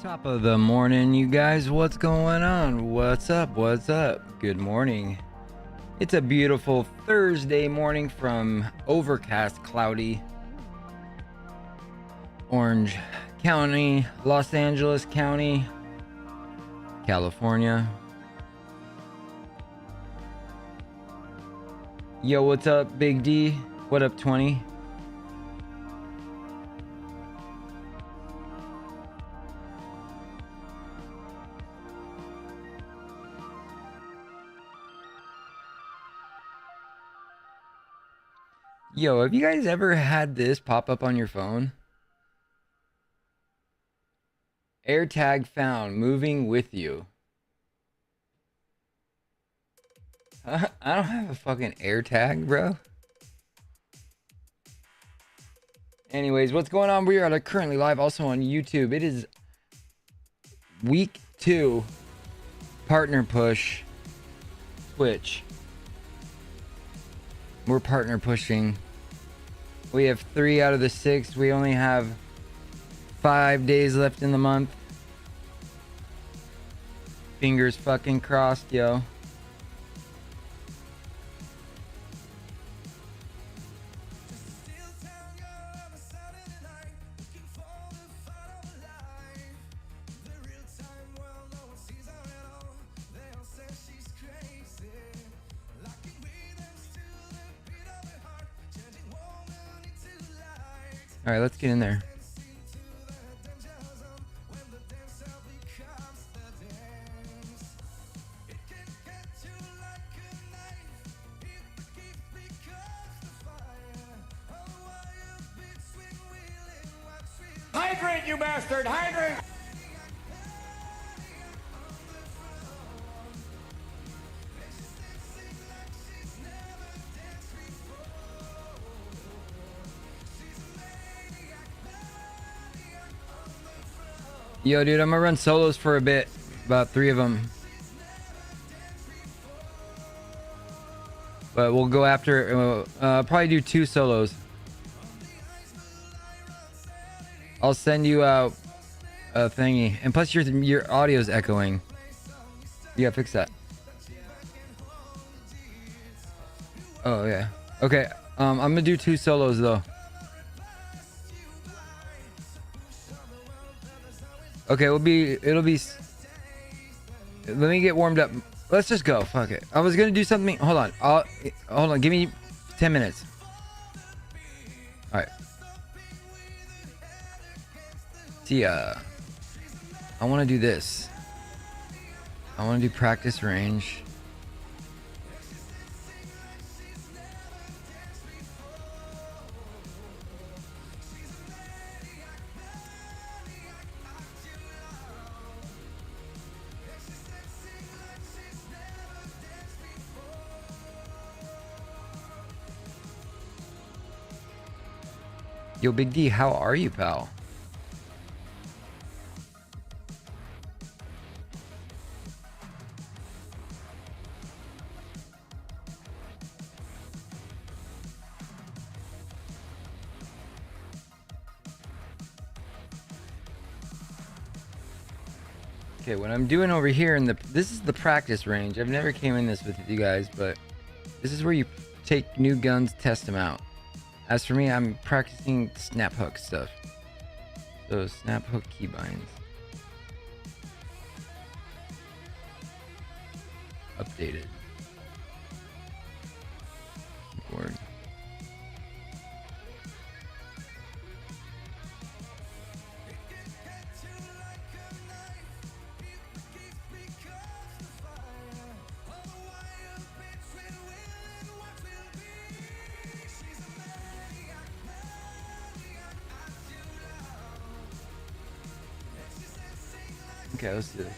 Top of the morning, you guys. What's going on? What's up? What's up? Good morning. It's a beautiful Thursday morning from overcast, cloudy, Orange County, Los Angeles County, California. Yo, what's up, Big D? What up, 20? Yo, have you guys ever had this pop up on your phone? AirTag found, moving with you. I don't have a fucking AirTag, bro. Anyways, what's going on? We are currently live also on YouTube. It is week 2, partner push, Twitch. We're partner pushing. We have 3 out of the 6. We only have 5 days left in the month. Fingers fucking crossed, yo. All right, let's get in there. Hydrate, you bastard! Hydrate! Yo, dude, I'm gonna run solos for a bit. About 3 of them. But we'll go after, probably do 2 solos. I'll send you out a thingy. And plus your audio's echoing. You gotta fix that. Oh, yeah. Okay, I'm gonna do 2 solos though. Okay, it'll be, let me get warmed up. Let's just go, fuck it. I was gonna do something, hold on. Hold on, give me 10 minutes. Alright. See, I wanna do this. I wanna do practice range. Yo, Big D, how are you, pal? Okay, what I'm doing over here this is the practice range. I've never came in this with you guys, but this is where you take new guns, test them out. As for me, I'm practicing snap hook stuff. So snap hook keybinds. Updated. Word. Okay, let's do this.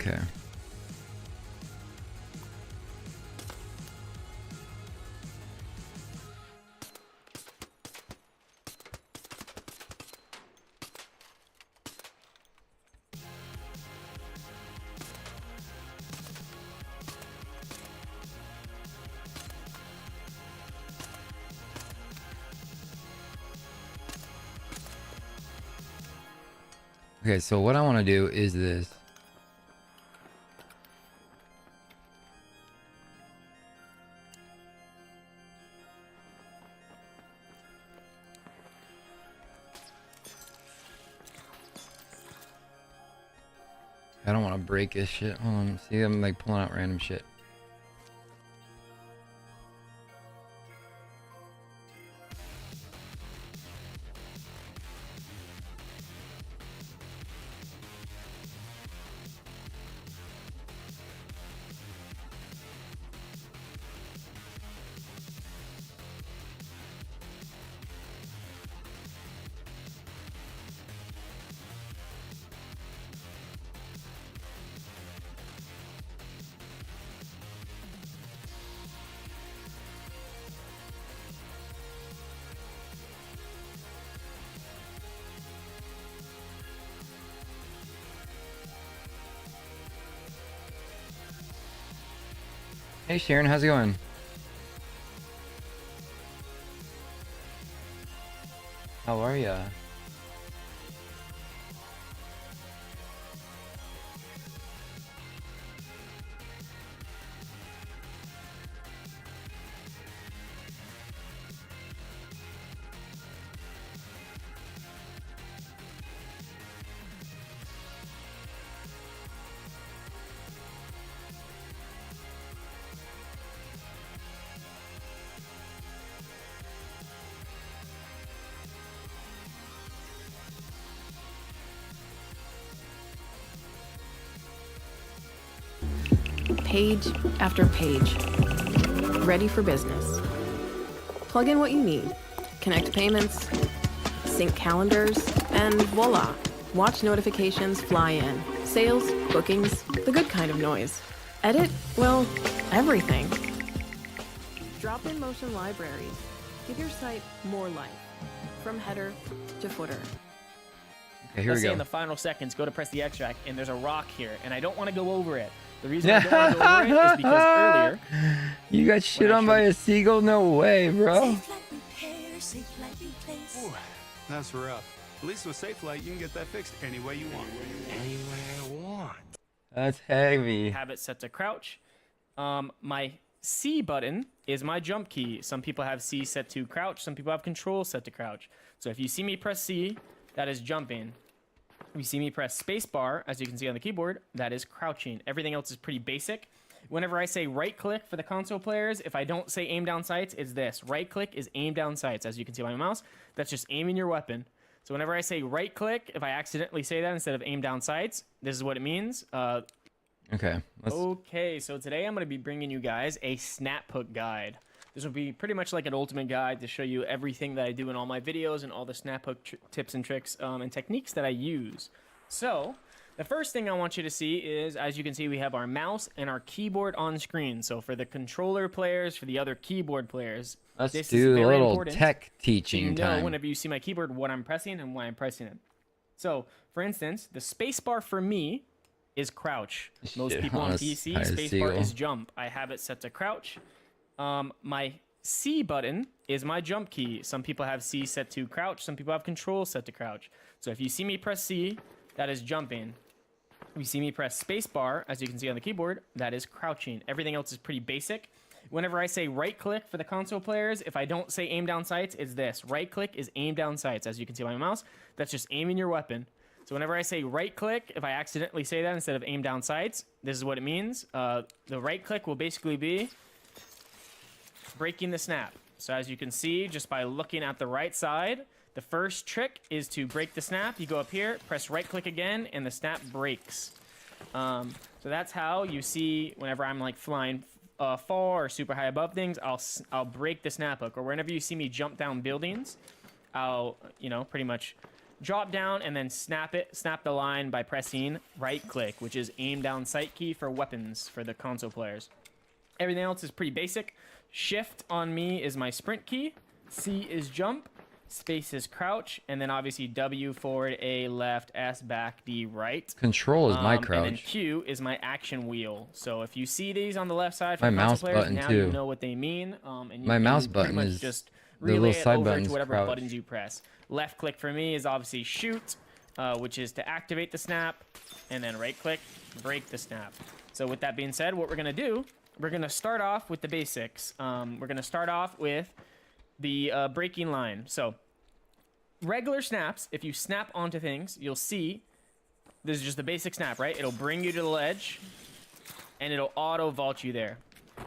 Okay. Okay, so what I want to do is this. I don't want to break this shit. Hold on. See, I'm like pulling out random shit. Hey Sharon, how's it going? How are ya? Page after page. Ready for business. Plug in what you need. Connect payments, sync calendars, and voila. Watch notifications fly in. Sales, bookings, the good kind of noise. Edit, well, everything. Drop-in motion libraries. Give your site more life. From header to footer. Okay, here we go. In the final seconds, go to press the extract, and there's a rock here, and I don't want to go over it. The reason I don't want to go over it is because earlier... You got shit on by a seagull? No way, bro. Ooh, that's rough. At least with SafeLight, you can get that fixed any way you want. Any way I want. That's heavy. Have it set to crouch. My C button is my jump key. Some people have C set to crouch. Some people have control set to crouch. So if you see me press C, that is jumping. If you see me press spacebar, as you can see on the keyboard, that is crouching. Everything else is pretty basic. Whenever I say right click for the console players, if I don't say aim down sights, it's this. Right click is aim down sights, as you can see on my mouse. That's just aiming your weapon. So whenever I say right click, if I accidentally say that instead of aim down sights, this is what it means. Okay. Okay, so today I'm going to be bringing you guys a snap hook guide. This will be pretty much like an ultimate guide to show you everything that I do in all my videos and all the snap hook tips and tricks and techniques that I use. So the first thing I want you to see is, as you can see, we have our mouse and our keyboard on screen. So for the controller players, for the other keyboard players, let's this do is a little important. tech teaching time. Whenever you see my keyboard, what I'm pressing and why I'm pressing it. So for instance, the spacebar for me is crouch. Most people on PC, spacebar is jump. I have it set to crouch. My C button is my jump key. Some people have C set to crouch. Some people have control set to crouch. So if you see me press C, that is jumping. If you see me press spacebar, as you can see on the keyboard, that is crouching. Everything else is pretty basic. Whenever I say right click for the console players, if I don't say aim down sights, it's this. Right click is aim down sights, as you can see on my mouse. That's just aiming your weapon. So whenever I say right click, if I accidentally say that instead of aim down sights, this is what it means. The right click will basically be breaking the snap. So as you can see, just by looking at the right side, the first trick is to break the snap. You go up here, press right click again, and the snap breaks. So that's how you see whenever I'm like flying far or super high above things, I'll break the snap hook. Or whenever you see me jump down buildings, I'll, pretty much drop down and then snap the line by pressing right click, which is aim down sight key for weapons for the console players. Everything else is pretty basic. Shift on me is my sprint key. C is jump. Space is crouch. And then obviously W forward, A left, S back, D right. Control is my crouch. And then Q is my action wheel. So if you see these on the left side for my the mouse players, button now too. you know what they mean. And my mouse button is just the relay little it side over button to whatever crouch. buttons you press. Left click for me is obviously shoot, which is to activate the snap, and then right click, break the snap. So with that being said, what we're gonna do, we're gonna start off with the basics. We're gonna start off with the breaking line. So regular snaps, if you snap onto things, you'll see this is just the basic snap, right? It'll bring you to the ledge, and it'll auto vault you there.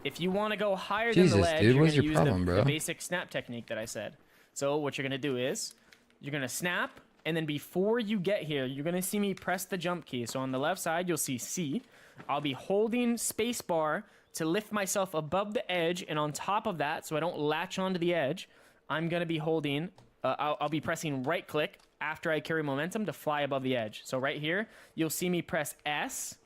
If you want to go higher than the ledge, dude, you're what's gonna your use problem, the bro? basic snap technique that I said. So what you're gonna do is you're gonna snap, and then before you get here, you're gonna see me press the jump key. So on the left side, you'll see C. I'll be holding spacebar to lift myself above the edge, and on top of that, so I don't latch onto the edge, I'm gonna be holding. I'll be pressing right click after I carry momentum to fly above the edge. So right here, you'll see me press S,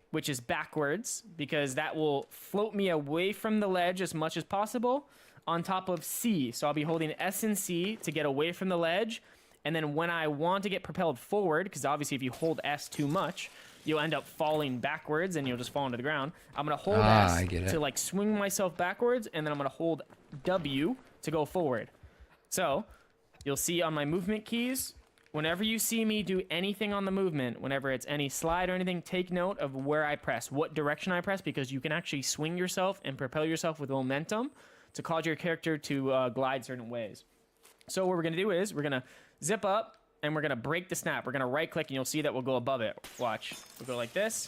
which is backwards, because that will float me away from the ledge as much as possible, on top of C. So I'll be holding S and C to get away from the ledge, and then when I want to get propelled forward, because obviously if you hold S too much, you'll end up falling backwards and you'll just fall into the ground. I'm gonna hold S to like swing myself backwards, and then I'm gonna hold W to go forward. So you'll see on my movement keys, whenever you see me do anything on the movement, whenever it's any slide or anything, take note of where I press, what direction I press, because you can actually swing yourself and propel yourself with momentum to cause your character to glide certain ways. So what we're gonna do is we're gonna zip up and we're gonna break the snap. We're gonna right click and you'll see that we'll go above it. Watch, we'll go like this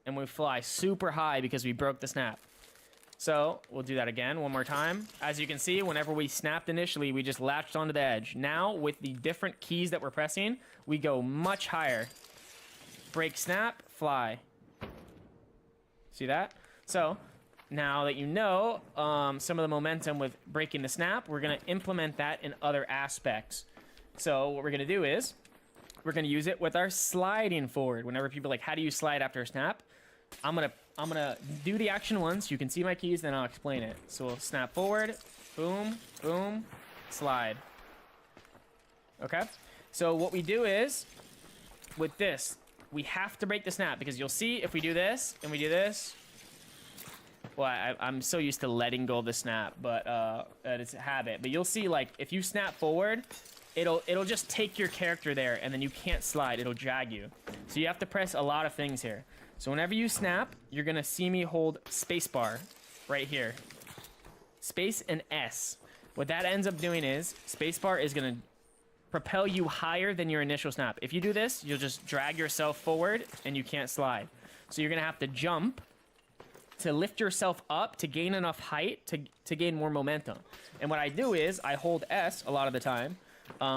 and we fly super high because we broke the snap. So we'll do that again one more time. As you can see, whenever we snapped initially, we just latched onto the edge. Now with the different keys that we're pressing, we go much higher. Break, snap, fly. See that? So now that you know some of the momentum with breaking the snap, we're gonna implement that in other aspects. So what we're gonna do is we're gonna use it with our sliding forward. Whenever people are like, how do you slide after a snap? I'm gonna do the action once. You can see my keys, then I'll explain it. So we'll snap forward, boom, boom, slide. Okay? So what we do is, with this, we have to break the snap, because you'll see if we do this and we do this, well, I'm so used to letting go of the snap, but it's a habit. But you'll see, like, if you snap forward, it'll just take your character there, and then you can't slide. It'll drag you. So you have to press a lot of things here. So whenever you snap, you're gonna see me hold spacebar right here. Space and S. What that ends up doing is, spacebar is gonna propel you higher than your initial snap. If you do this, you'll just drag yourself forward and you can't slide. So you're gonna have to jump to lift yourself up to gain enough height to gain more momentum. And what I do is, I hold S a lot of the time,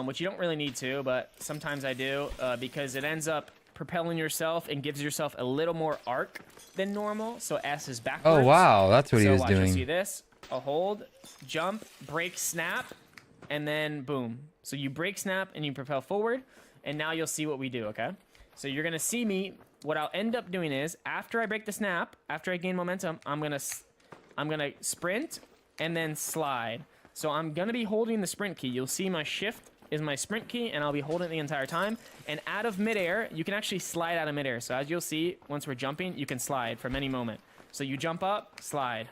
which you don't really need to, but sometimes I do, because it ends up propelling yourself and gives yourself a little more arc than normal. So S is backwards. Oh wow, that's what he was watch, doing. You see this? I'll hold, jump, break, snap, and then boom. So you break, snap, and you propel forward, and now you'll see what we do, okay? So you're gonna see me, what I'll end up doing is, after I break the snap, after I gain momentum, I'm gonna sprint and then slide. So I'm gonna be holding the sprint key. You'll see my shift is my sprint key, and I'll be holding it the entire time. And out of midair, you can actually slide out of midair. So as you'll see, once we're jumping, you can slide from any moment. So you jump up, slide.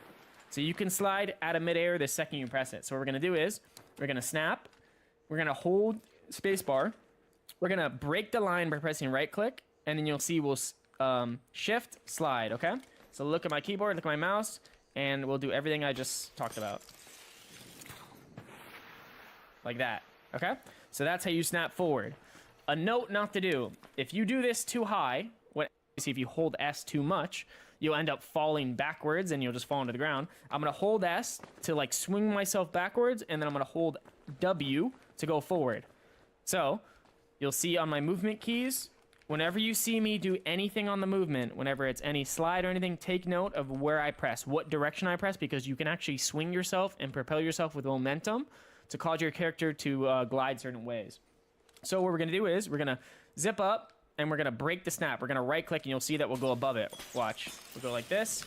So you can slide out of midair the second you press it. So what we're gonna do is, we're gonna snap, we're gonna hold spacebar, we're gonna break the line by pressing right click, and then you'll see we'll shift, slide, okay? So look at my keyboard, look at my mouse, and we'll do everything I just talked about. Like that. Okay, so that's how you snap forward. A note not to do: if you do this too high, if you hold S too much, you'll end up falling backwards and you'll just fall into the ground. I'm gonna hold S to like swing myself backwards, and then I'm gonna hold W to go forward. So you'll see on my movement keys, whenever you see me do anything on the movement, whenever it's any slide or anything, take note of where I press, what direction I press, because you can actually swing yourself and propel yourself with momentum to cause your character to glide certain ways. So what we're gonna do is we're gonna zip up and we're gonna break the snap. We're gonna right click and you'll see that we'll go above it. Watch. We'll go like this.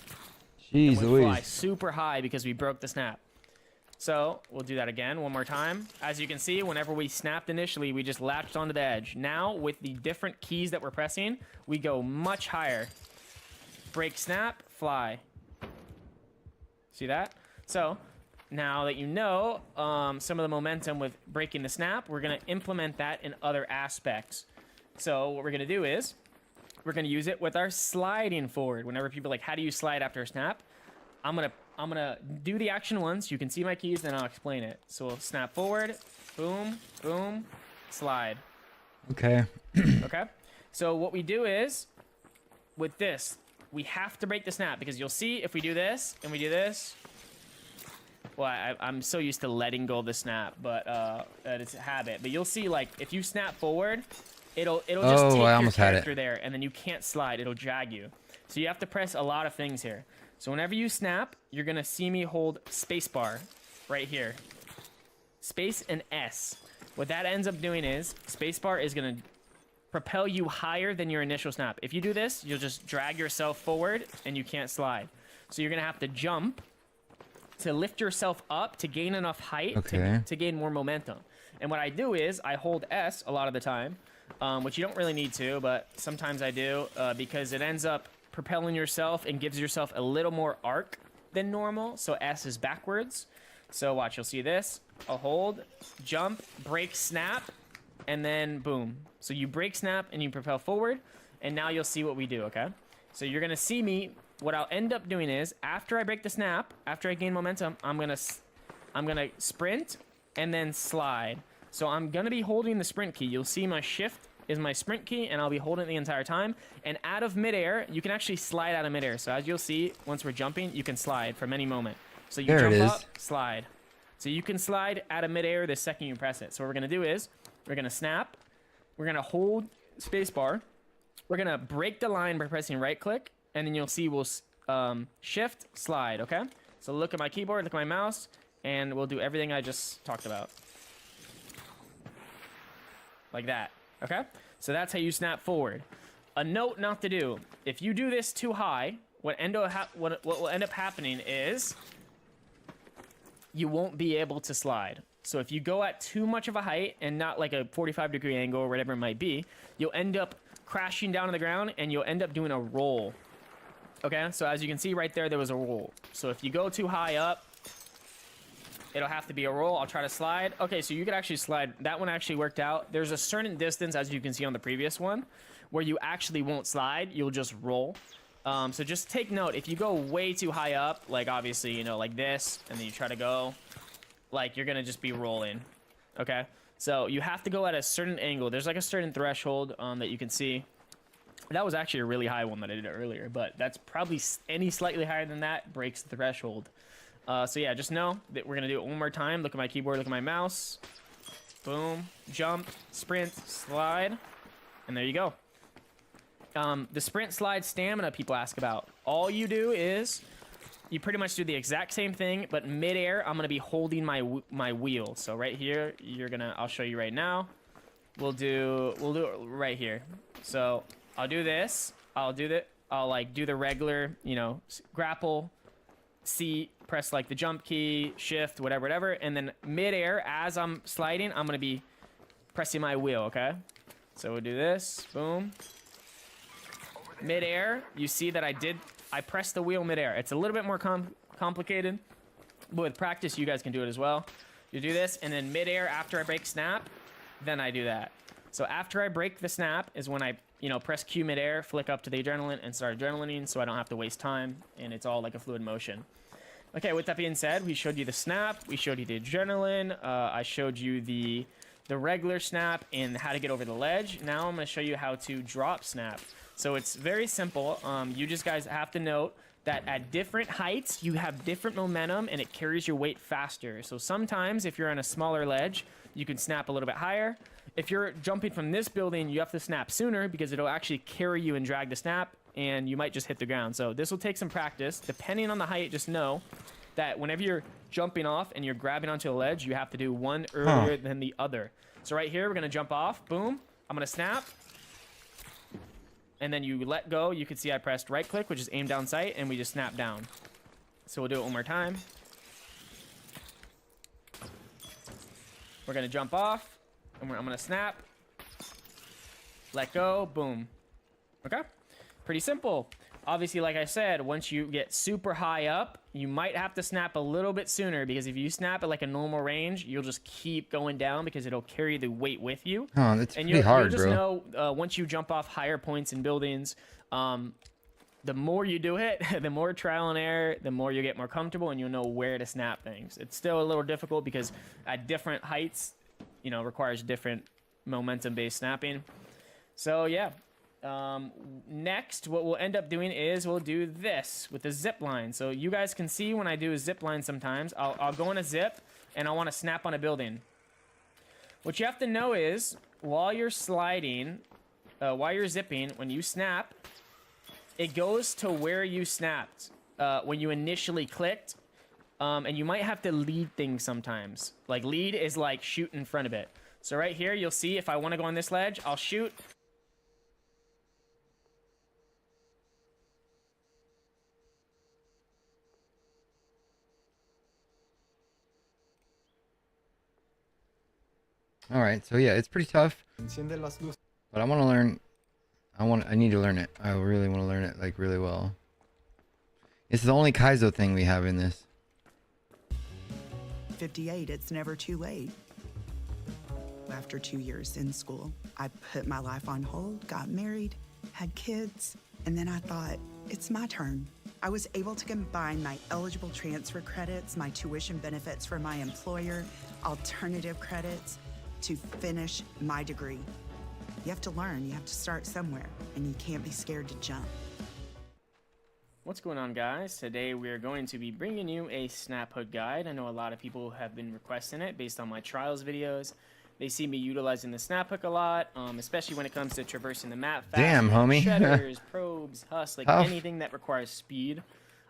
Jeez and we'll fly Louise. super high because we broke the snap. So we'll do that again one more time. As you can see, whenever we snapped initially, we just latched onto the edge. Now with the different keys that we're pressing, we go much higher. Break, snap, fly. See that? So now that you know some of the momentum with breaking the snap, we're going to implement that in other aspects. So what we're going to do is we're going to use it with our sliding forward. Whenever people are like, how do you slide after a snap? I'm gonna do the action once. You can see my keys, then I'll explain it. So we'll snap forward, boom, boom, slide. Okay. Okay. So what we do is with this, we have to break the snap because you'll see if we do this and we do this. Well, I'm so used to letting go of the snap, but that it's a habit. But you'll see, like, if you snap forward, it'll just take your character there, and then you can't slide. It'll drag you. So you have to press a lot of things here. So whenever you snap, you're gonna see me hold spacebar right here. Space and S. What that ends up doing is spacebar is gonna propel you higher than your initial snap. If you do this, you'll just drag yourself forward and you can't slide. So you're gonna have to jump to lift yourself up to gain enough height to gain more momentum. And what I do is I hold S a lot of the time, which you don't really need to, but sometimes I do because it ends up propelling yourself and gives yourself a little more arc than normal. So S is backwards. So watch, you'll see this. I'll hold, jump, break, snap, and then boom. So you break, snap, and you propel forward, and now you'll see what we do, okay? So you're gonna see me, what I'll end up doing is, after I break the snap, after I gain momentum, I'm gonna sprint and then slide. So I'm gonna be holding the sprint key. You'll see my shift is my sprint key, and I'll be holding it the entire time. And out of midair, you can actually slide out of midair. So as you'll see, once we're jumping, you can slide from any moment. So you jump up, slide. So you can slide out of midair the second you press it. So what we're gonna do is, we're gonna snap, we're gonna hold spacebar, we're gonna break the line by pressing right click, and then you'll see we'll shift, slide, okay? So look at my keyboard, look at my mouse, and we'll do everything I just talked about. Like that. Okay, so that's how you snap forward. A note not to do: if you do this too high, what will end up happening is you won't be able to slide. So if you go at too much of a height and not like a 45-degree angle or whatever it might be, you'll end up crashing down on the ground and you'll end up doing a roll. Okay, so as you can see right there was a roll. So if you go too high up, it'll have to be a roll. I'll try to slide. Okay, so you could actually slide. That one actually worked out. There's a certain distance, as you can see on the previous one, where you actually won't slide. You'll just roll. So just take note. If you go way too high up, like obviously, you know, like this, and then you try to go, like you're going to just be rolling. Okay? So you have to go at a certain angle. There's like a certain threshold that you can see. That was actually a really high one that I did earlier, but that's probably any slightly higher than that breaks the threshold. So yeah, just know that we're gonna do it one more time. Look at my keyboard, look at my mouse. Boom, jump, sprint, slide, and there you go. The sprint, slide, stamina people ask about. All you do is you pretty much do the exact same thing, but midair, I'm gonna be holding my wheel. So right here, I'll show you right now. We'll do it right here. So I'll do this. I'll like do the regular, you know, grapple, C, press like the jump key, shift, whatever, and then midair, as I'm sliding, I'm gonna be pressing my wheel, okay? So we'll do this, boom. Midair, you see that I pressed the wheel midair. It's a little bit more complicated, but with practice, you guys can do it as well. You do this, and then midair, after I break snap, then I do that. So after I break the snap is when I, you know, press Q midair, flick up to the adrenaline, and start adrenalining so I don't have to waste time, and it's all like a fluid motion. Okay, with that being said, we showed you the snap, we showed you the adrenaline, I showed you the regular snap and how to get over the ledge. Now I'm going to show you how to drop snap. So it's very simple. You just guys have to note that at different heights, you have different momentum and it carries your weight faster. So sometimes if you're on a smaller ledge, you can snap a little bit higher. If you're jumping from this building, you have to snap sooner because it'll actually carry you and drag the snap, and you might just hit the ground. So this will take some practice. Depending on the height, just know that whenever you're jumping off and you're grabbing onto a ledge, you have to do one earlier than the other. So right here, we're gonna jump off. Boom. I'm gonna snap. And then you let go. You can see I pressed right click, which is aim down sight, and we just snap down. So we'll do it one more time. We're gonna jump off, and I'm gonna snap. Let go, boom. Okay, pretty simple. Obviously, like I said, once you get super high up, you might have to snap a little bit sooner, because if you snap at like a normal range, you'll just keep going down because it'll carry the weight with you. Oh, that's pretty hard, you'll just bro. know once you jump off higher points in buildings, the more you do it, the more trial and error, the more you get more comfortable, and you'll know where to snap things. It's still a little difficult because at different heights, you know, requires different momentum-based snapping. So yeah. Next, what we'll end up doing is we'll do this with the zip line. So you guys can see when I do a zip line sometimes, I'll go in a zip and I want to snap on a building. What you have to know is while you're sliding, while you're zipping, when you snap, it goes to where you snapped when you initially clicked. And you might have to lead things sometimes. Like lead is like shoot in front of it. So right here, you'll see if I want to go on this ledge, I'll shoot. All right, so yeah, it's pretty tough, but I want to learn. I need to learn it. I really want to learn it like really well. It's the only Kaizo thing we have in this. 58, it's never too late. After 2 years in school, I put my life on hold, got married, had kids, and then I thought, it's my turn. I was able to combine my eligible transfer credits, my tuition benefits from my employer, alternative credits, to finish my degree. You have to learn, you have to start somewhere, and you can't be scared to jump. What's going on, guys? Today we are going to be bringing you a snap hook guide. I know a lot of people have been requesting it based on my trials videos. They see me utilizing the snap hook a lot, especially when it comes to traversing the map fast. Damn, homie. Shutters, probes, husks, like Tough. anything that requires speed.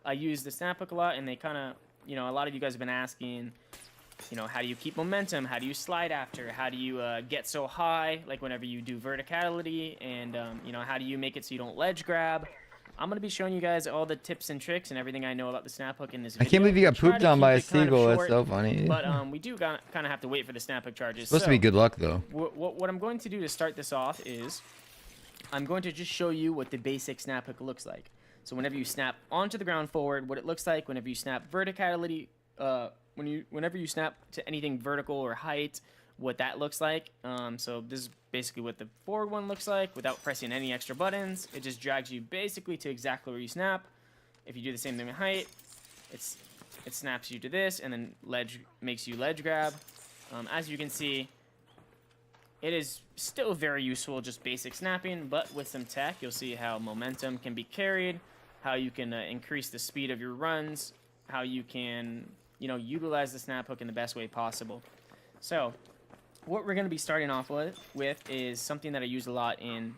I use the snap hook a lot, and they kind of, you know, a lot of you guys have been asking, you know, how do you keep momentum? How do you slide after? How do you get so high, like whenever you do verticality? And, you know, how do you make it so you don't ledge grab? I'm going to be showing you guys all the tips and tricks and everything I know about the snap hook in this video. I can't believe you got Try pooped to on keep by a it kind of seagull. That's short, so funny. But we do kind of have to wait for the snap hook charges. Supposed to be good luck, though. What I'm going to do to start this off is I'm going to just show you what the basic snap hook looks like. So whenever you snap onto the ground forward, what it looks like. Whenever you snap verticality, whenever you snap to anything vertical or height, what that looks like. So this is basically what the forward one looks like without pressing any extra buttons. It just drags you basically to exactly where you snap. If you do the same thing with height, it snaps you to this, and then ledge makes you ledge grab. As you can see, it is still very useful, just basic snapping, but with some tech, you'll see how momentum can be carried, how you can increase the speed of your runs, how you can, you know, utilize the snap hook in the best way possible. So what we're going to be starting off with is something that I use a lot in,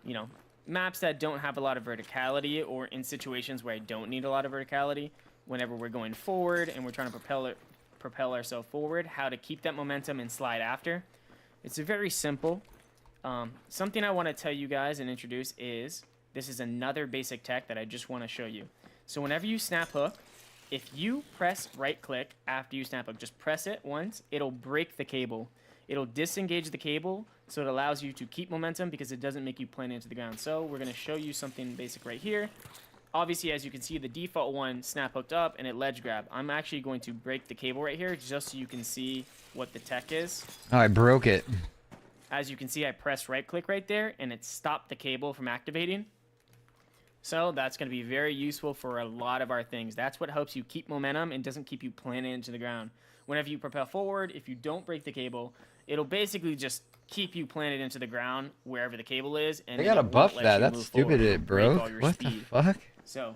you know, maps that don't have a lot of verticality, or in situations where I don't need a lot of verticality. Whenever we're going forward and we're trying to propel ourselves forward, how to keep that momentum and slide after. It's very simple. Something I want to tell you guys and introduce is, this is another basic tech that I just want to show you. So whenever you snap hook, if you press right click after you snap hook, just press it once, it'll break the cable. It'll disengage the cable, so it allows you to keep momentum because it doesn't make you plane into the ground. So we're going to show you something basic right here. Obviously, as you can see, the default one snap hooked up and it ledge grab. I'm actually going to break the cable right here just so you can see what the tech is. Oh, I broke it. As you can see, I pressed right click right there and it stopped the cable from activating. So that's going to be very useful for a lot of our things. That's what helps you keep momentum and doesn't keep you planing into the ground. Whenever you propel forward, if you don't break the cable, it'll basically just keep you planted into the ground wherever the cable is. And They gotta buff that. That's stupid, it broke. What the fuck? So,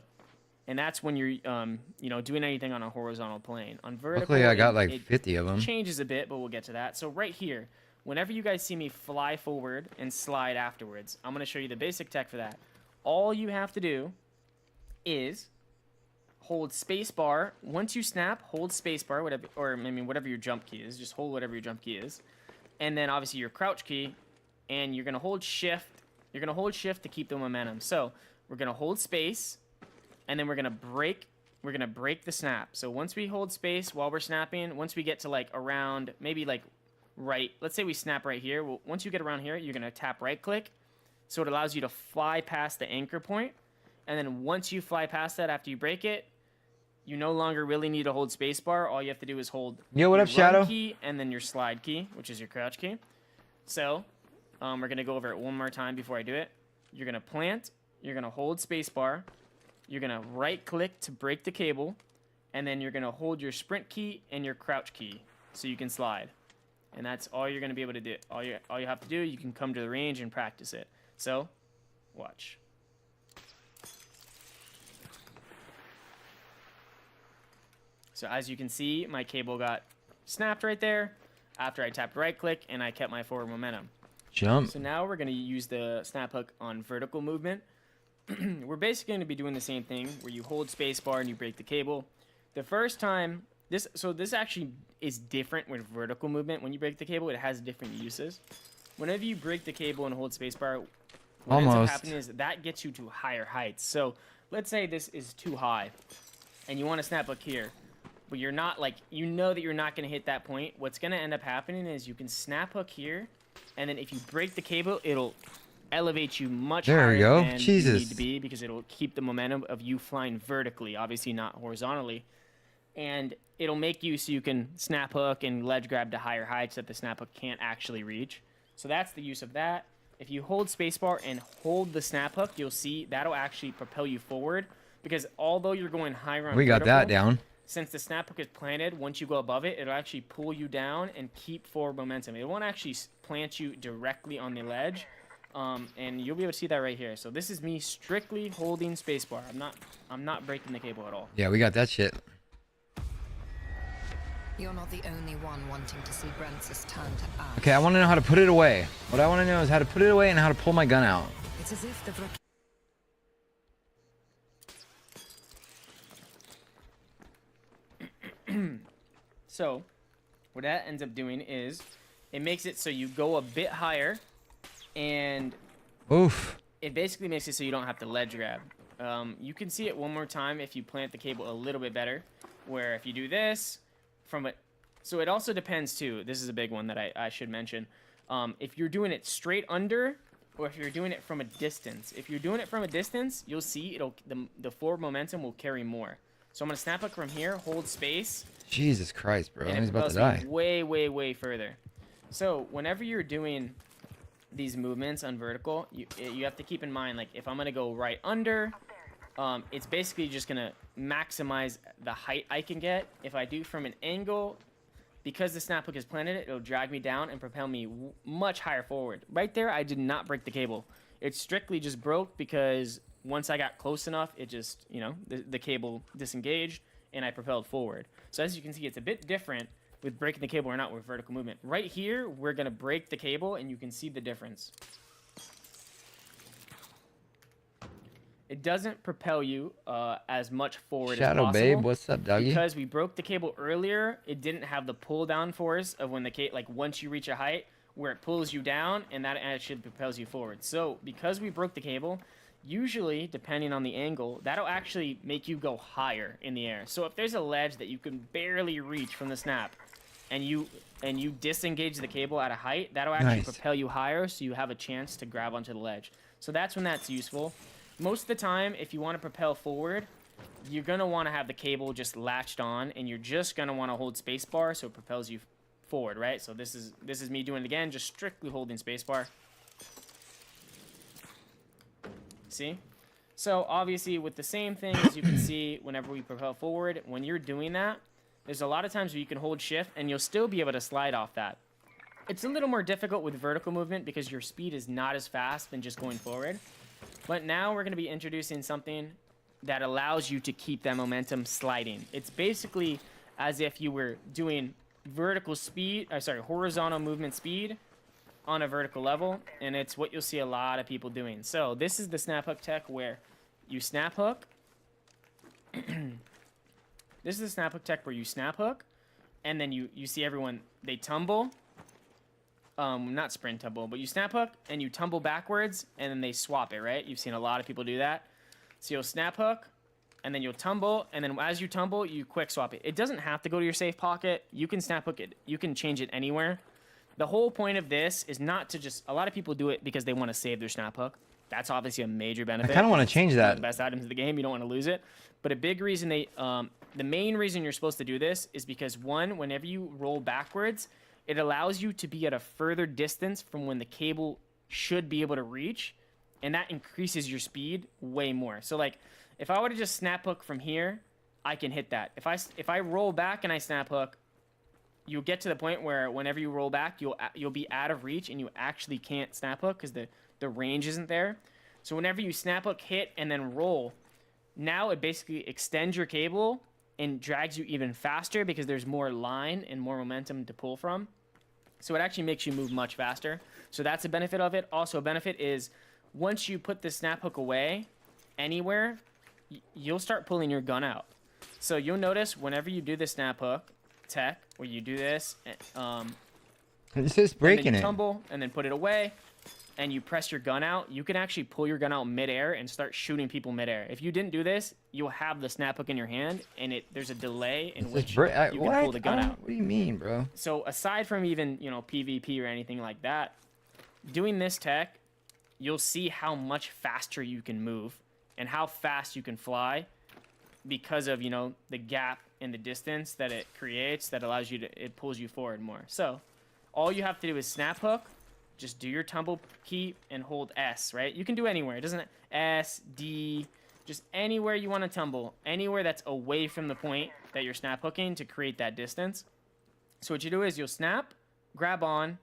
and that's when you're, you know, doing anything on a horizontal plane. On vertical, Luckily, I got like 50 of them. Changes a bit, but we'll get to that. So right here, whenever you guys see me fly forward and slide afterwards, I'm going to show you the basic tech for that. All you have to do is hold spacebar. Once you snap, hold spacebar, whatever, or I mean whatever your jump key is. Just hold whatever your jump key is. and then obviously your crouch key, and you're gonna hold shift. You're gonna hold shift to keep the momentum. So we're gonna hold space, and then we're gonna break the snap. So once we hold space while we're snapping, once we get to like around, maybe like right, let's say we snap right here. Well, once you get around here, you're gonna tap right click. So it allows you to fly past the anchor point. And then once you fly past that after you break it, you no longer really need to hold spacebar. All you have to do is hold Yo, what your up, Shadow? run key and then your slide key, which is your crouch key. So we're gonna go over it one more time before I do it. You're gonna plant, you're gonna hold spacebar, you're gonna right click to break the cable, and then you're gonna hold your sprint key and your crouch key so you can slide. And that's all you're gonna be able to do. All you have to do, you can come to the range and practice it. So, watch. So as you can see, my cable got snapped right there after I tapped right click and I kept my forward momentum. Jump. So now we're going to use the snap hook on vertical movement. We're basically going to be doing the same thing where you hold spacebar and you break the cable. The first time, this actually is different with vertical movement. When you break the cable, it has different uses. Whenever you break the cable and hold spacebar, what ends up happening is that gets you to higher heights. So let's say this is too high and you want to snap hook here, but you're not like, you know that you're not going to hit that point. What's going to end up happening is you can snap hook here, and then if you break the cable, it'll elevate you much higher than you need to be, because it'll keep the momentum of you flying vertically, obviously not horizontally. And it'll make you so you can snap hook and ledge grab to higher heights that the snap hook can't actually reach. So that's the use of that. If you hold spacebar and hold the snap hook, you'll see that'll actually propel you forward, because although you're going higher on We got that down. Since the snap hook is planted, once you go above it, it'll actually pull you down and keep forward momentum. It won't actually plant you directly on the ledge, and you'll be able to see that right here. So this is me strictly holding spacebar. I'm not breaking the cable at all. Yeah, we got that shit. You're not the only one wanting to see Brent's turn to ash. Okay, I want to know how to put it away. What I want to know is how to put it away and how to pull my gun out. It's as if the So what that ends up doing is it makes it so you go a bit higher, and Oof. it basically makes it so you don't have to ledge grab. You can see it one more time if you plant the cable a little bit better, where if you do this from it, so it also depends too. This is a big one that I should mention. If you're doing it straight under, or if you're doing it from a distance. If you're doing it from a distance, you'll see the forward momentum will carry more. So I'm gonna snap hook from here, hold space. Jesus Christ, bro. And He's about to die. Way, way, way further. So whenever you're doing these movements on vertical, you have to keep in mind, like, if I'm gonna go right under, it's basically just gonna maximize the height I can get. If I do from an angle, because the snap hook is planted, it'll drag me down and propel me much higher forward. Right there, I did not break the cable. It strictly just broke because once I got close enough, it just, you know, the cable disengaged and I propelled forward. So as you can see, it's a bit different with breaking the cable or not with vertical movement. Right here, we're gonna break the cable and you can see the difference. It doesn't propel you as much forward as possible. Babe, what's up, doggy? Because we broke the cable earlier, it didn't have the pull down force of when the like once you reach a height where it pulls you down, and that actually propels you forward. So because we broke the cable, usually depending on the angle, that'll actually make you go higher in the air. So if there's a ledge that you can barely reach from the snap, and you disengage the cable at a height, that'll actually propel you higher, so you have a chance to grab onto the ledge. So that's when that's useful. Most of the time, if you want to propel forward, you're going to want to have the cable just latched on, and you're just going to want to hold spacebar so it propels you forward, right? So this is me doing it again, just strictly holding spacebar. See? So obviously with the same thing, as you can see, whenever we propel forward, when you're doing that, there's a lot of times where you can hold shift and you'll still be able to slide off that. It's a little more difficult with vertical movement because your speed is not as fast than just going forward. But now we're going to be introducing something that allows you to keep that momentum sliding. It's basically as if you were doing horizontal movement speed on a vertical level, and it's what you'll see a lot of people doing. So this is the snap hook tech where you snap hook. This is the snap hook tech where you snap hook, and then you see everyone, they tumble, not sprint tumble, but you snap hook and you tumble backwards and then they swap it, right? You've seen a lot of people do that. So you'll snap hook and then you'll tumble, and then as you tumble, you quick swap it. It doesn't have to go to your safe pocket. You can snap hook it. You can change it anywhere. The whole point of this is not to just, a lot of people do it because they want to save their snap hook. That's obviously a major benefit. I kind of want to change that. The best items in the game, you don't want to lose it. But a big reason the main reason you're supposed to do this is because one, whenever you roll backwards, it allows you to be at a further distance from when the cable should be able to reach, and that increases your speed way more. So like, if I were to just snap hook from here, I can hit that. If I roll back and I snap hook, you'll get to the point where whenever you roll back, you'll be out of reach and you actually can't snap hook because the range isn't there. So whenever you snap hook, hit, and then roll, now it basically extends your cable and drags you even faster because there's more line and more momentum to pull from. So it actually makes you move much faster. So that's a benefit of it. Also, a benefit is once you put the snap hook away anywhere, you'll start pulling your gun out. So you'll notice whenever you do the snap hook tech, where you do this, it's just breaking it. Tumble and then put it away, and you press your gun out, you can actually pull your gun out midair and start shooting people midair. If you didn't do this, you'll have the snap hook in your hand, and there's a delay in which you can pull the gun out. What do you mean, bro? So aside from even, PvP or anything like that, doing this tech, you'll see how much faster you can move and how fast you can fly because of, the gap in the distance that it creates that allows you it pulls you forward more. So all you have to do is snap hook, just do your tumble key and hold S, right? You can do anywhere. It doesn't S, D, just anywhere you want to tumble, anywhere that's away from the point that you're snap hooking to create that distance. So what you do is you'll snap, grab on,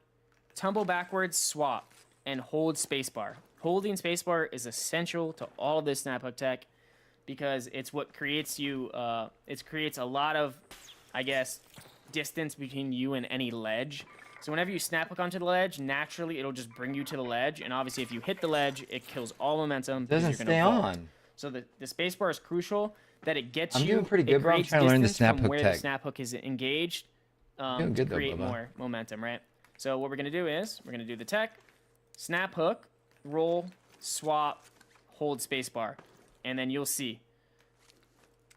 tumble backwards, swap, and hold spacebar. Holding spacebar is essential to all of this snap hook tech because it's what creates it creates a lot of, distance between you and any ledge. So whenever you snap hook onto the ledge, naturally it'll just bring you to the ledge, and obviously if you hit the ledge, it kills all momentum. It doesn't stay on. So the spacebar is crucial that it gets I'm doing pretty good, bro. I'm trying to learn the snap hook where tech. The snap hook is engaged to create more momentum, right? So what we're gonna do is we're gonna do the tech, snap hook, roll, swap, hold spacebar, and then you'll see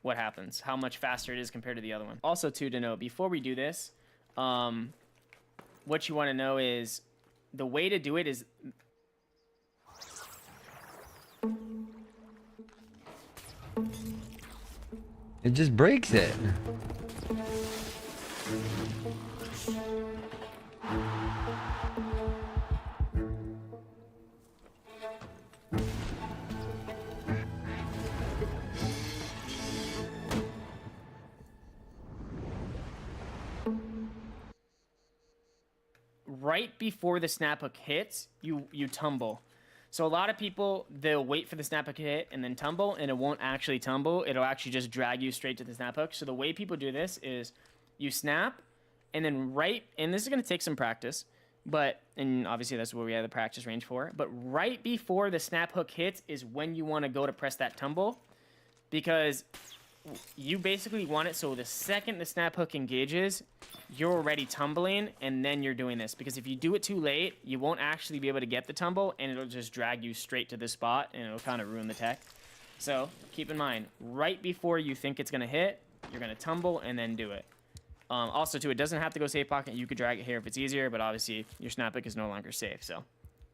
what happens, how much faster it is compared to the other one. Also, too, to note, before we do this, what you want to know is the way to do it is it just breaks it. right before the snap hook hits, you tumble. So a lot of people, they'll wait for the snap hook to hit and then tumble, and it won't actually tumble. It'll actually just drag you straight to the snap hook. So the way people do this is you snap, and then and this is going to take some practice, and obviously that's what we have the practice range for, but right before the snap hook hits is when you want to go to press that tumble, because you basically want it so the second the snap hook engages, you're already tumbling, and then you're doing this. Because if you do it too late, you won't actually be able to get the tumble, and it'll just drag you straight to the spot, and it'll kind of ruin the tech. So keep in mind, right before you think it's going to hit, you're going to tumble and then do it. Also, too, it doesn't have to go safe pocket. You could drag it here if it's easier, but obviously your snap hook is no longer safe. So,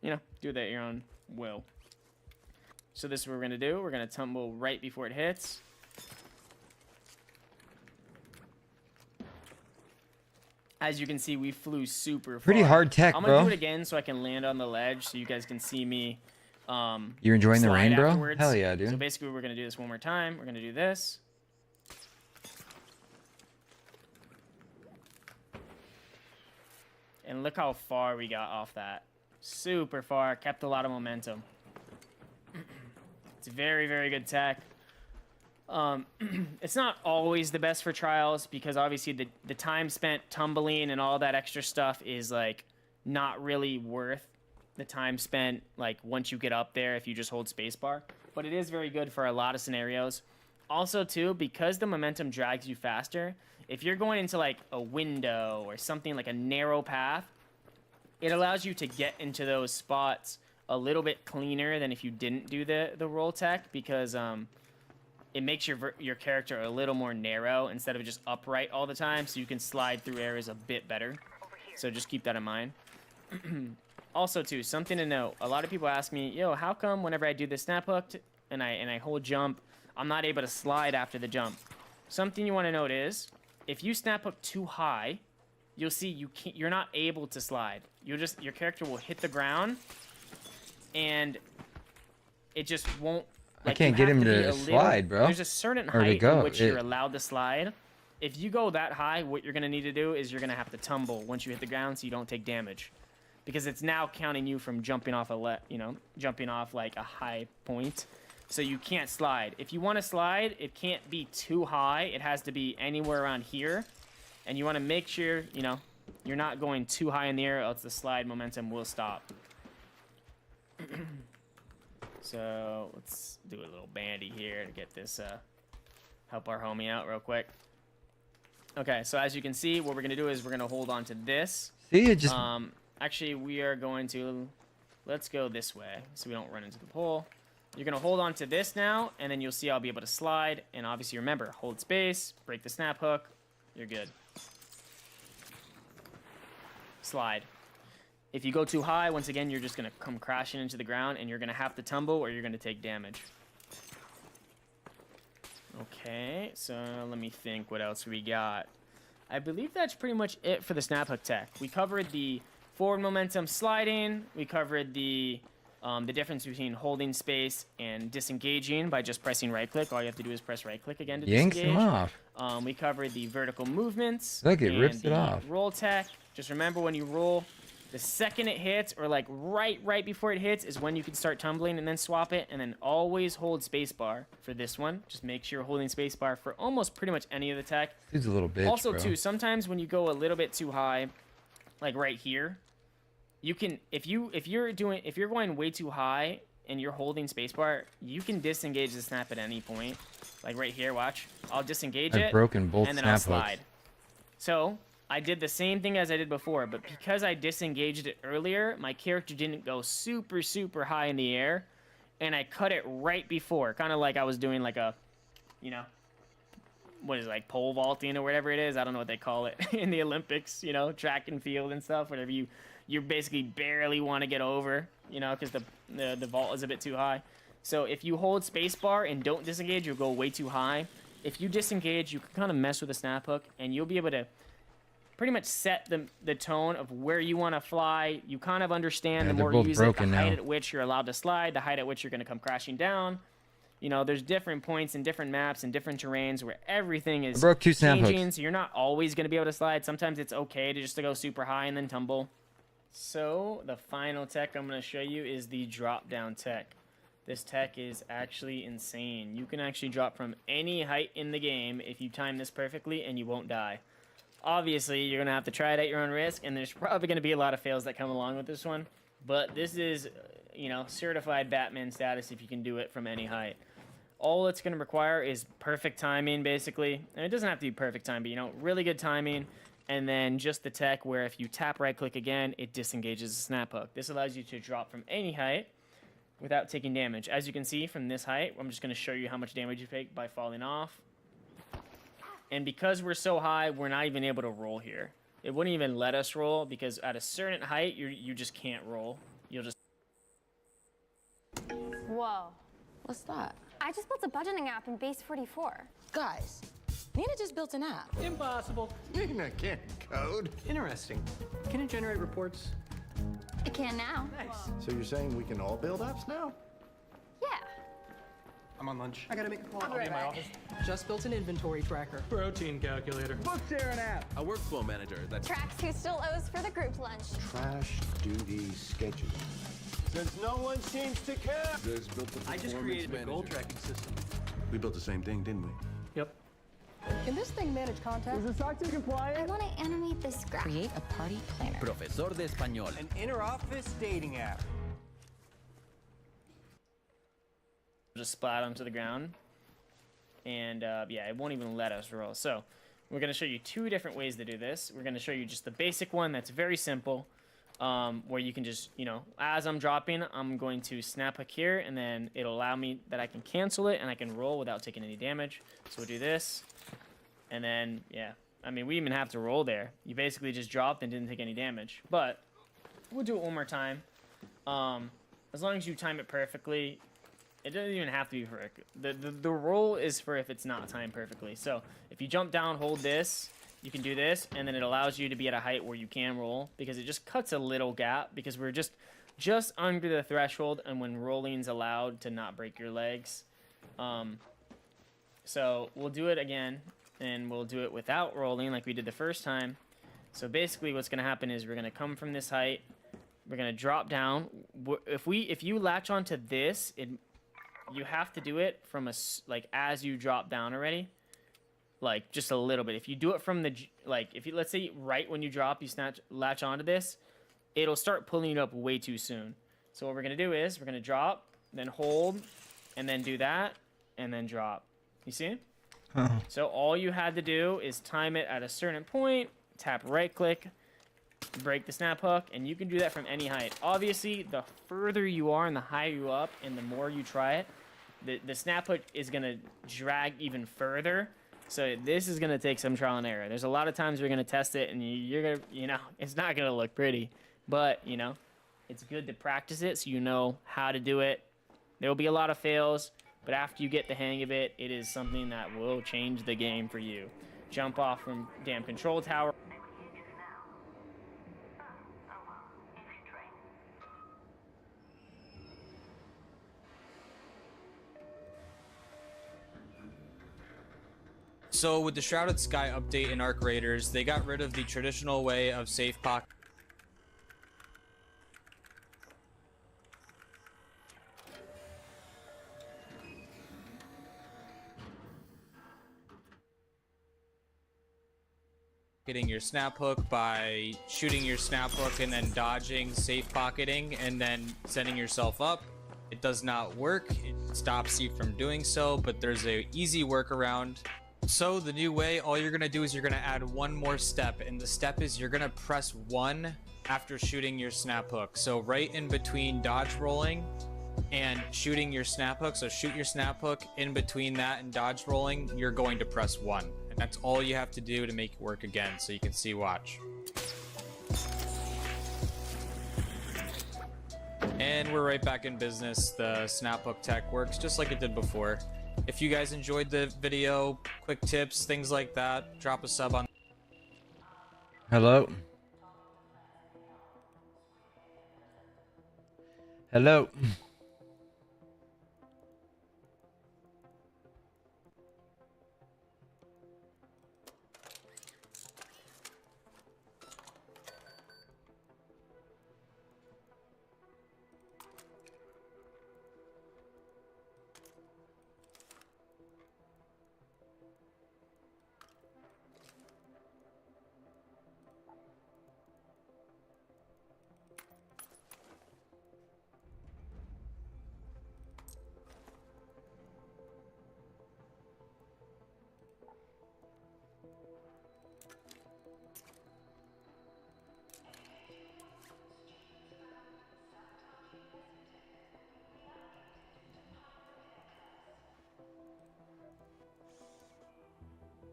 do that at your own will. So this is what we're going to do. We're going to tumble right before it hits. As you can see, we flew super far. Pretty hard tech, bro. I'm going to do it again so I can land on the ledge so you guys can see me. You're enjoying the rain, bro? Afterwards. Hell yeah, dude. So basically, we're going to do this one more time. We're going to do this. And look how far we got off that. Super far. Kept a lot of momentum. It's very, very good tech. It's not always the best for trials because obviously the time spent tumbling and all that extra stuff is like not really worth the time spent like once you get up there if you just hold spacebar. But it is very good for a lot of scenarios. Also too, because the momentum drags you faster, if you're going into like a window or something like a narrow path, it allows you to get into those spots a little bit cleaner than if you didn't do the roll tech, because it makes your character a little more narrow instead of just upright all the time, so you can slide through areas a bit better. So just keep that in mind. Also, too, something to note. A lot of people ask me, yo, how come whenever I do the snap hook and I hold jump, I'm not able to slide after the jump? Something you want to note is, if you snap hook too high, you'll see you're not able to slide. Your character will hit the ground, and it just won't. Like, I can't get him to slide, bro. There's a certain height in which you're allowed to slide. If you go that high, what you're gonna need to do is you're gonna have to tumble once you hit the ground, so you don't take damage, because it's now counting you from jumping off jumping off like a high point. So you can't slide. If you want to slide, it can't be too high. It has to be anywhere around here, and you want to make sure you're not going too high in the air, else the slide momentum will stop. So let's do a little bandy here to get this, help our homie out real quick. Okay, so as you can see, what we're gonna do is we're gonna hold on to this. See, it just actually we are going to, let's go this way so we don't run into the pole. You're gonna hold on to this now, and then you'll see I'll be able to slide. And obviously, remember, hold space, break the snap hook, you're good. Slide. If you go too high, once again, you're just gonna come crashing into the ground, and you're gonna have to tumble, or you're gonna take damage. Okay, so let me think what else we got. I believe that's pretty much it for the snap hook tech. We covered the forward momentum sliding. We covered the difference between holding space and disengaging by just pressing right click. All you have to do is press right click again to yanks disengage. him off. We covered the vertical movements. Look, it rips it off. Roll tech. Just remember, when you roll, the second it hits, or like right before it hits, is when you can start tumbling, and then swap it, and then always hold spacebar for this one. Just make sure you're holding spacebar for almost pretty much any of the tech. He's a little bitch, Also, bro. too, sometimes when you go a little bit too high, like right here, you can, if you're going way too high and you're holding spacebar, you can disengage the snap at any point. Like right here, watch. I'll disengage I've broken both and then snap I'll slide. hooks. So I did the same thing as I did before, but because I disengaged it earlier, my character didn't go super, super high in the air, and I cut it right before, kind of like I was doing like a, what is it, like pole vaulting or whatever it is. I don't know what they call it in the Olympics, track and field and stuff, whatever you basically barely want to get over, because the vault is a bit too high. So if you hold spacebar and don't disengage, you'll go way too high. If you disengage, you can kind of mess with the snap hook, and you'll be able to pretty much set the tone of where you want to fly. You kind of understand the more you use it, the height at which you're allowed to slide, the height at which you're going to come crashing down. There's different points and different maps and different terrains where everything is changing, so you're not always going to be able to slide. Sometimes it's okay to just go super high and then tumble. So the final tech I'm going to show you is the drop down tech. This tech is actually insane. You can actually drop from any height in the game if you time this perfectly, and you won't die. Obviously, you're going to have to try it at your own risk, and there's probably going to be a lot of fails that come along with this one. But this is, certified Batman status if you can do it from any height. All it's going to require is perfect timing, basically. And it doesn't have to be perfect time, but, really good timing. And then just the tech where if you tap right-click again, it disengages the snap hook. This allows you to drop from any height without taking damage. As you can see from this height, I'm just going to show you how much damage you take by falling off. And because we're so high, we're not even able to roll here. It wouldn't even let us roll because at a certain height, you just can't roll. You'll just... Whoa. What's that? I just built a budgeting app in Base 44. Guys, Nina just built an app. Impossible. Nina can't code. Interesting. Can it generate reports? It can now. Nice. So you're saying we can all build apps now? Yeah. I'm on lunch. I gotta make a call. I'll be in my office. Just built an inventory tracker. Protein calculator. Book share an app. A workflow manager that Tracks who still owes for the group lunch. Trash duty schedule. since no one seems to care. I just created a goal tracking system. We built the same thing, didn't we? Yep. Can this thing manage contacts? Is the SOC 2 compliant? I want to animate this graph. Create a party planner. Profesor de Español. An inter-office dating app. Just splat onto the ground. And yeah, it won't even let us roll. So we're going to show you two different ways to do this. We're going to show you just the basic one that's very simple. where you can just, you know, as I'm dropping, I'm going to snap hook here, and then it'll allow me that I can cancel it and I can roll without taking any damage. So we'll do this, and then yeah, I mean, we even have to roll there. You basically just dropped and didn't take any damage. But we'll do it one more time. As long as you time it perfectly, it doesn't even have to be perfect. The roll is for if it's not timed perfectly. So if you jump down, hold this, you can do this, and then it allows you to be at a height where you can roll, because it just cuts a little gap, because we're just under the threshold, and when rolling's allowed to not break your legs. So we'll do it again, and we'll do it without rolling like we did the first time. So basically what's going to happen is we're going to come from this height, we're going to drop down. If you latch onto this, you have to do it from like as you drop down already. Like just a little bit. If you do it from the, like, if you, let's say right when you drop, you latch onto this, it'll start pulling you up way too soon. So what we're going to do is we're going to drop, then hold, and then do that, and then drop. You see? Oh. So all you had to do is time it at a certain point, tap right click, break the snap hook, and you can do that from any height. Obviously, the further you are and the higher you up and the more you try it, the snap hook is going to drag even further. So this is going to take some trial and error. There's a lot of times we're going to test it, and you're going to, you know, it's not going to look pretty. But, you know, it's good to practice it so you know how to do it. There will be a lot of fails, but after you get the hang of it, it is something that will change the game for you. Jump off from damn control tower. So with the Shrouded Sky update in Arc Raiders, they got rid of the traditional way of safe pocketing your snap hook by shooting your snap hook and then dodging, safe pocketing, and then setting yourself up. It does not work. It stops you from doing so, but there's a easy workaround. So the new way, all you're gonna do is you're gonna add one more step, and the step is you're gonna press 1 after shooting your snap hook. So right in between dodge rolling and shooting your snap hook, so shoot your snap hook, in between that and dodge rolling, you're going to press 1. And that's all you have to do to make it work again. So you can see, watch. And we're right back in business. The snap hook tech works just like it did before. If you guys enjoyed the video, quick tips, things like that, drop a sub on. Hello. Hello.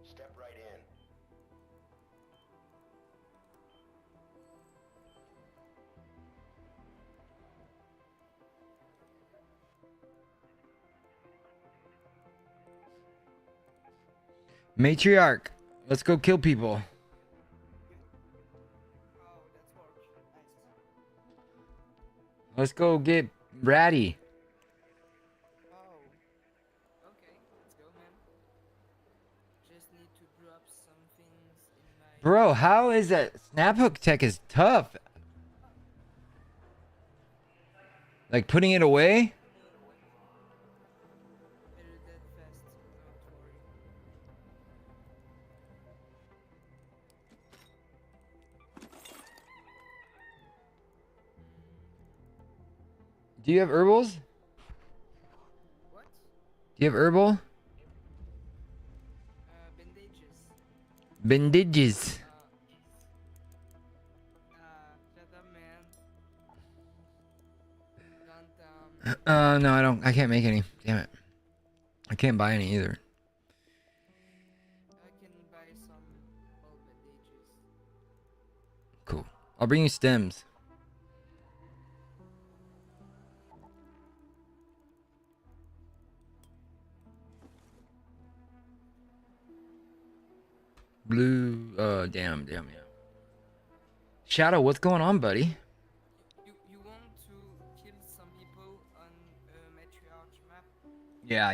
Step right in. Matriarch, let's go kill people. Let's go get ratty. Bro, how is that? Snap hook tech is tough. Like putting it away? Do you have herbals? What? Do you have herbal? Bandages. Bandages. Shut up, man. No, I don't. I can't make any. Damn it. I can't buy any either. I can buy some old bandages. Cool. I'll bring you stems. Blue. Damn. Yeah. Shadow, what's going on, buddy? You want to kill some people on a matriarch map? Yeah.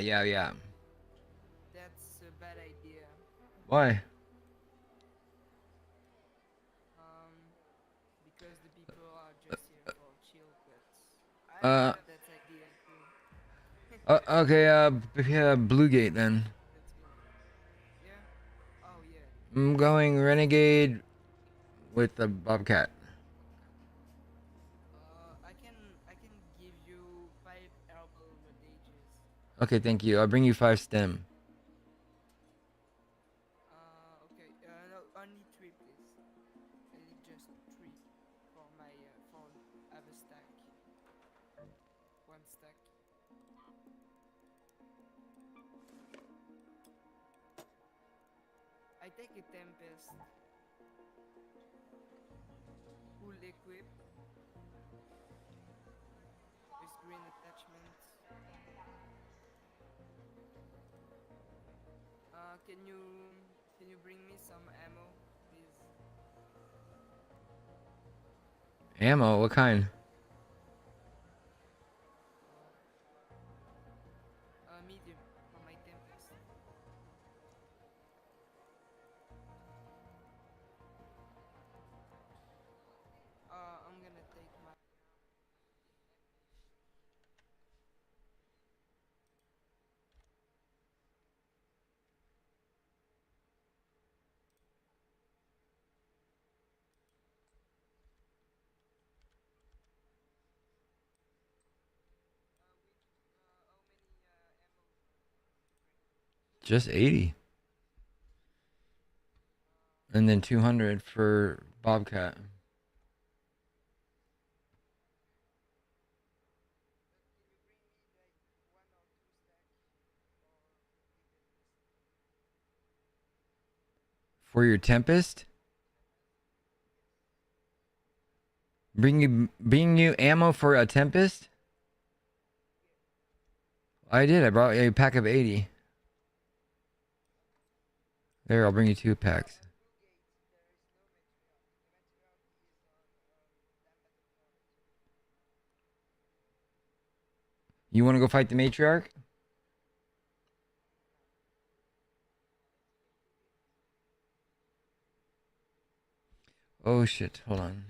That's a bad idea. Why? Because the people are just here for chill, but I have that idea too. Okay, yeah, Blue Gate then. Let's go. Yeah? Oh yeah. I'm going Renegade with the Bobcat. I can give you 5 herbal bandages. Okay, thank you. I'll bring you 5 stem. Okay. No, only 3 please. I need just 3 for my phone. I have a stack. 1 stack. I take a Tempest. Full equip. With green attachments. Can you bring me some ammo, please? Ammo? What kind? Medium for my Tempest. I'm gonna take my. Just 80. And then 200 for Bobcat. For your Tempest? Bring you ammo for a Tempest? I did. I brought a pack of 80. There, I'll bring you 2 packs. You want to go fight the matriarch? Oh shit, hold on.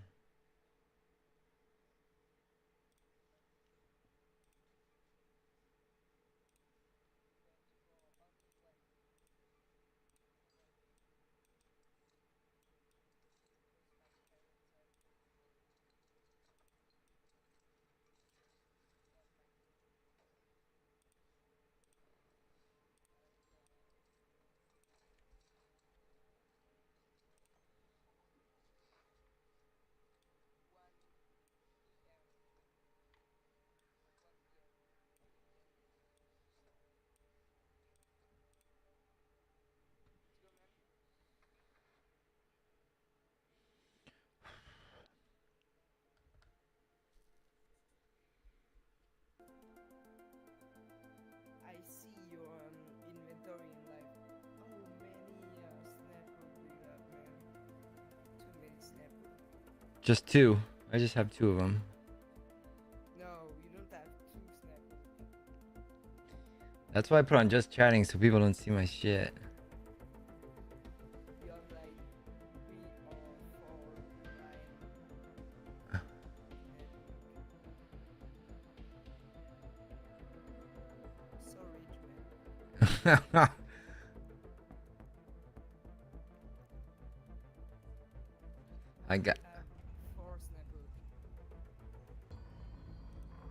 I see your inventory in life. How many snapper do you have, man? Too many snapper. Just 2. I just have 2 of them. No, you don't have 2 snapper. That's why I put on just chatting so people don't see my shit. You have like 3 or 4, right? So rich, man. I got. I have 4 snapper.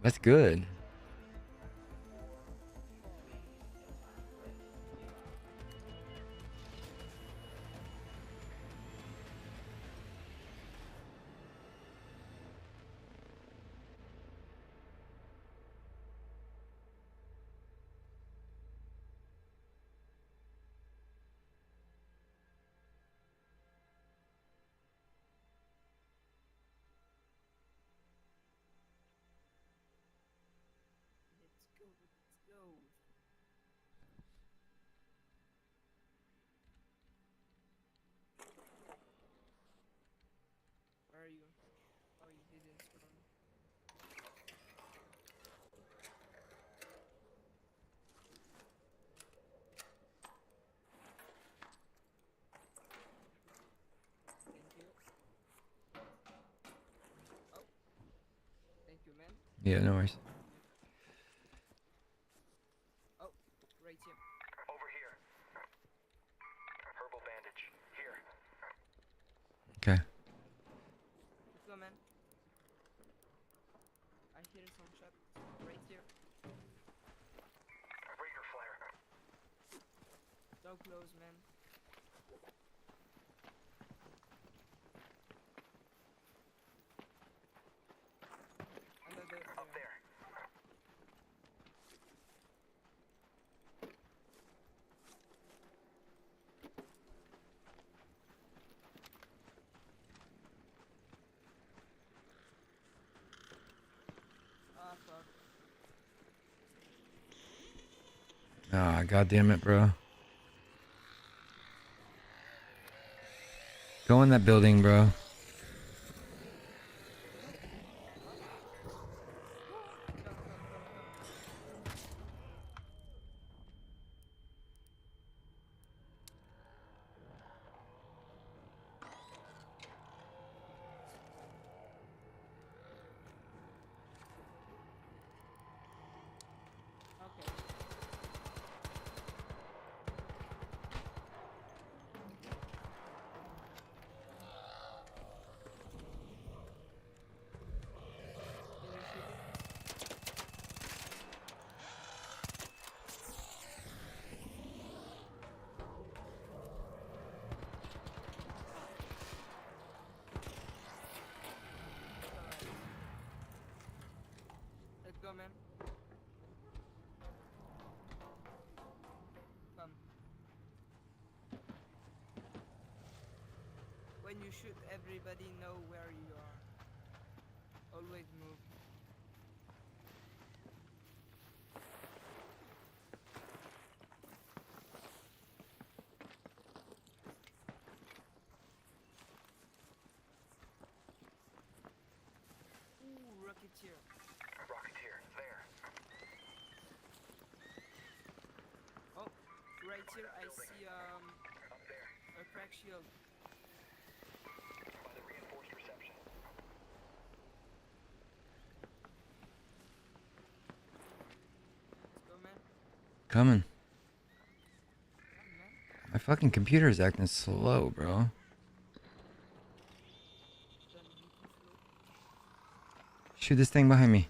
That's good. Yeah, no worries. Oh, right here. Over here. Herbal bandage. Here. Okay. Let's go, man. I hear some shots right here. Breaker flare. So close, man. Another Up there. Ah, fuck. Ah, god damn it, bro. Go in that building, bro. Okay. Can you shoot it? Alright. Let's go, man. Come. When you shoot, everybody know where you are. Always move. Ooh, Rocketeer. Rocketeer. There. Oh, right here I see Up there. a crack shield. By the reinforced reception. Let's go, man. Coming. Come, man. My fucking computer is acting slow, bro. Don't be too slow. Shoot this thing behind me.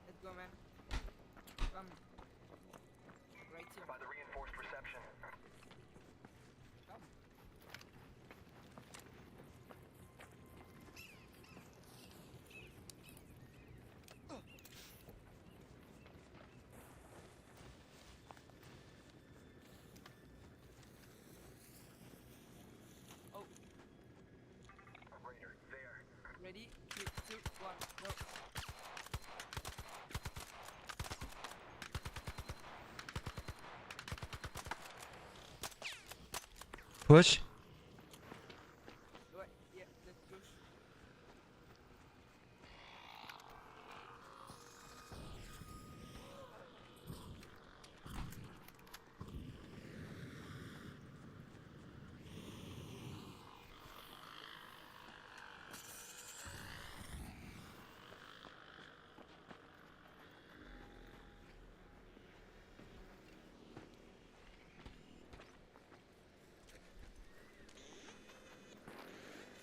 Let's go, man. Come. Right here. By the reinforced reception. Come. Oh, Raider. There. ready? 3, 2, 1, go. Push. Right, yeah, let's push.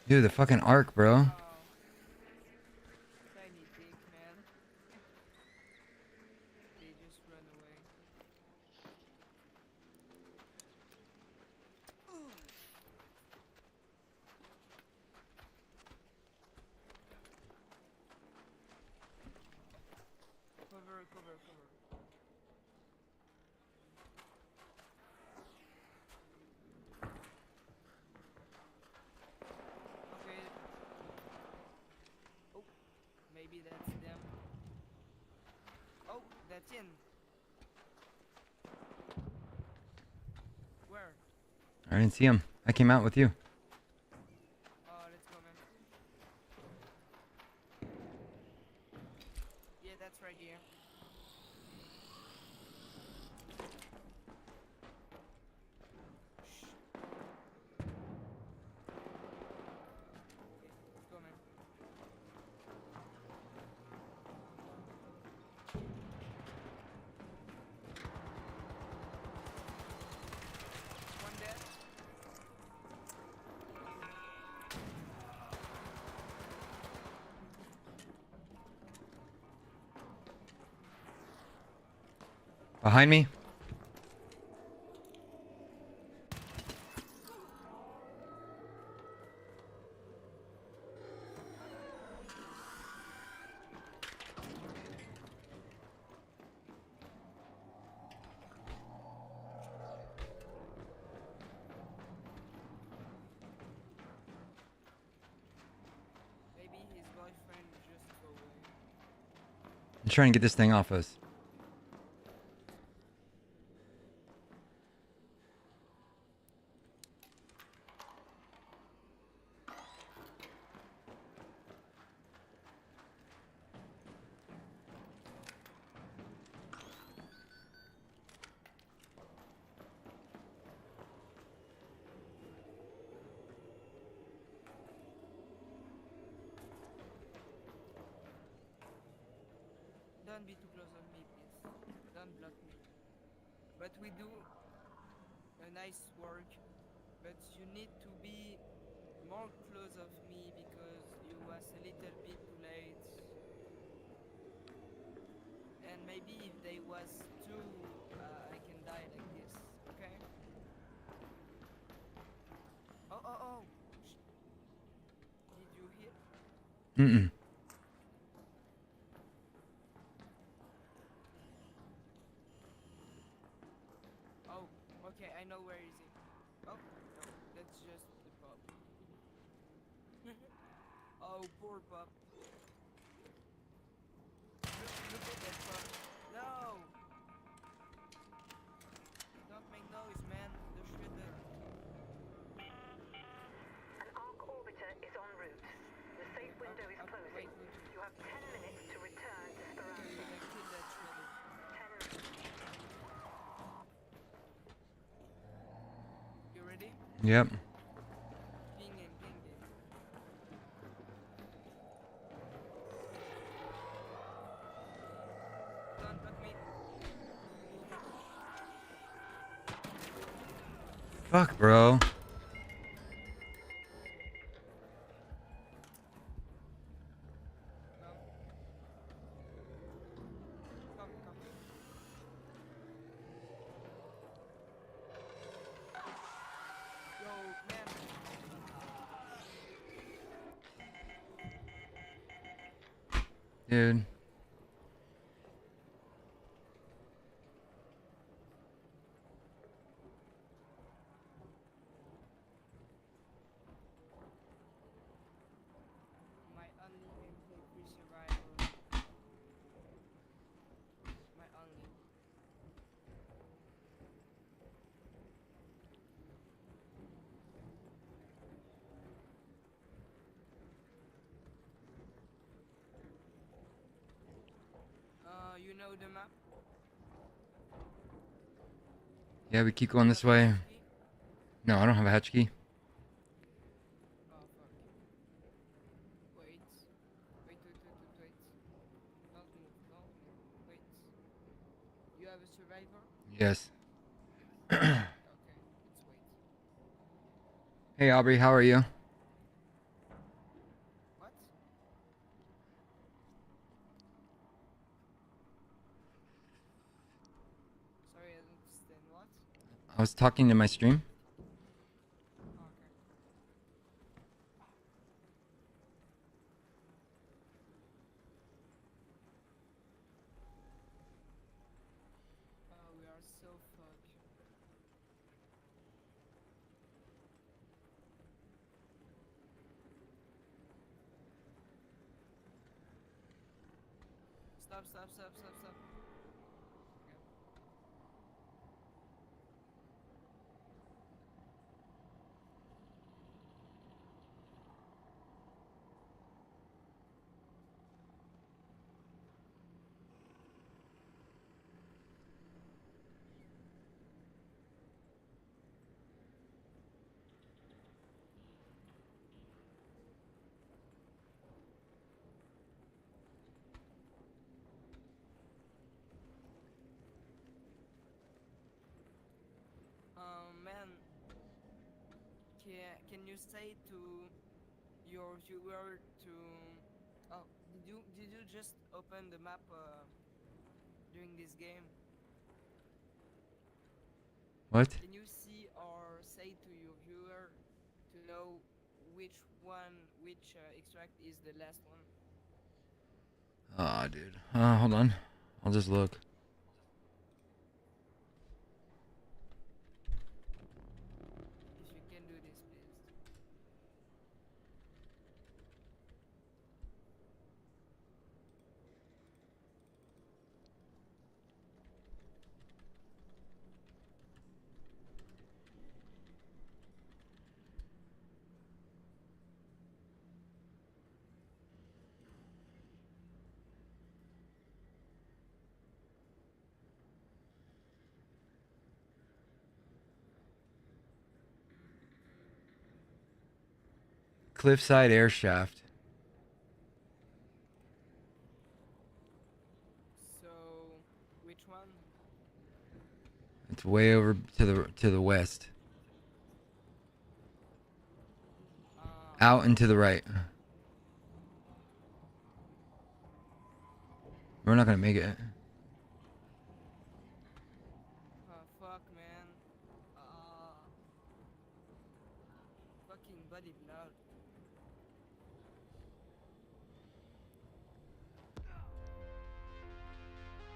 Dude, the fucking arc, bro. Wow. Tiny dick, man. They just run away. Cover, cover, cover. Okay. Oh, maybe that's them. Oh, that's in. Where? I didn't see him. I came out with you. What's right here? Shh. Okay, let's go, man. One dead. Behind me. Maybe his boyfriend just go away. I'm trying to get this thing off us. Don't be too close on me, please. Don't block me. But we do a nice work. But you need to be more close of me because you was a little bit too late. And maybe if they was two, I can die like this. Okay? Oh, oh, oh! Did you hear? Mm-mm. Oh, okay, I know where is he. Oh, no, that's just the pup. Oh, poor pup. Look at that pup. No! Don't make noise, man. The shredder. An arc orbiter is en route. The safe window is closing. Wait. You have 10 minutes to return to We're Speranza. gonna kill that shredder. 10. You ready? Yep. Ping him. Don't block me. Fuck, bro. Come. Yo, man. Dude. My only gameplay pre-survival. My only. You know the map? Yeah, we keep going this way. No, I don't have a hatch key. Oh fuck. Wait. Don't move. Wait. You have a survivor? Yes. Okay, let's wait. Hey, Aubrey, how are you? What? Sorry, I don't understand what? I was talking to my stream. Okay. We are so fucked. Stop. Okay. can you say to your viewer to? Oh, did you just open the map during this game? What? Can you see or say to your viewer to know which extract is the last one? Ah, dude. Hold on. I'll just look. If you can do this, please. Cliffside Air Shaft. So, which one? It's way over to the west. Out and to the right. We're not gonna make it. Fuck, man. Fucking body blood.